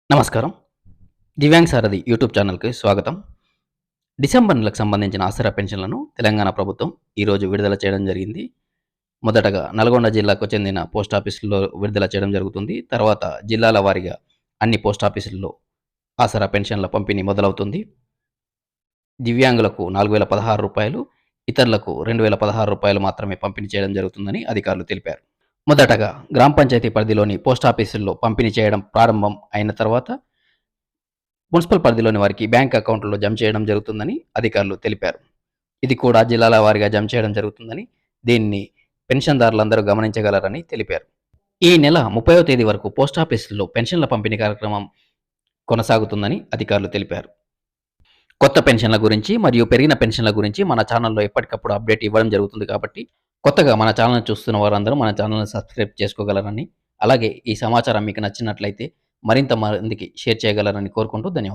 నమస్కారం. దివ్యాంగ్ సారథి యూట్యూబ్ ఛానల్‌కి స్వాగతం. డిసెంబర్ నెలకు సంబంధించిన ఆసరా పెన్షన్‌లను తెలంగాణ ప్రభుత్వం ఈరోజు విడుదల చేయడం జరిగింది. మొదటగా నల్గొండ జిల్లాకు చెందిన పోస్ట్ ఆఫీసుల్లో విడుదల చేయడం జరుగుతుంది. తర్వాత జిల్లాల వారీగా అన్ని పోస్ట్ ఆఫీసుల్లో ఆసరా పెన్షన్‌ల పంపిణీ మొదలవుతుంది. దివ్యాంగులకు రూ. 4016, ఇతరులకు రూ. 2016 మాత్రమే పంపిణీ చేయడం జరుగుతుందని అధికారులు తెలిపారు. మొదటగా గ్రామ పంచాయతీ పరిధిలోని పోస్ట్ ఆఫీసుల్లో పంపిణీ చేయడం ప్రారంభం అయిన తర్వాత మున్సిపల్ పరిధిలోని వారికి బ్యాంక్ అకౌంట్‌లో జమ చేయడం జరుగుతుందని అధికారులు తెలిపారు. ఇది కూడా జిల్లాల వారీగా జమ చేయడం జరుగుతుందని, దీన్ని పెన్షన్‌దారులందరూ గమనించగలరని తెలిపారు. ఈ నెల 30వ తేదీ వరకు పోస్ట్ ఆఫీసుల్లో పెన్షన్ల పంపిణీ కార్యక్రమం కొనసాగుతుందని అధికారులు తెలిపారు. కొత్త పెన్షన్ల గురించి మరియు పెరిగిన పెన్షన్ల గురించి మన ఛానల్‌లో ఎప్పటికప్పుడు అప్డేట్ ఇవ్వడం జరుగుతుంది కాబట్టి, కొత్తగా మన ఛానల్‌ని చూస్తున్న వారందరూ మన ఛానల్‌ని సబ్స్క్రైబ్ చేసుకోగలరని, అలాగే ఈ సమాచారం మీకు నచ్చినట్లయితే మరింత మందికి షేర్ చేయగలరని కోరుకుంటూ ధన్యవాదాలు.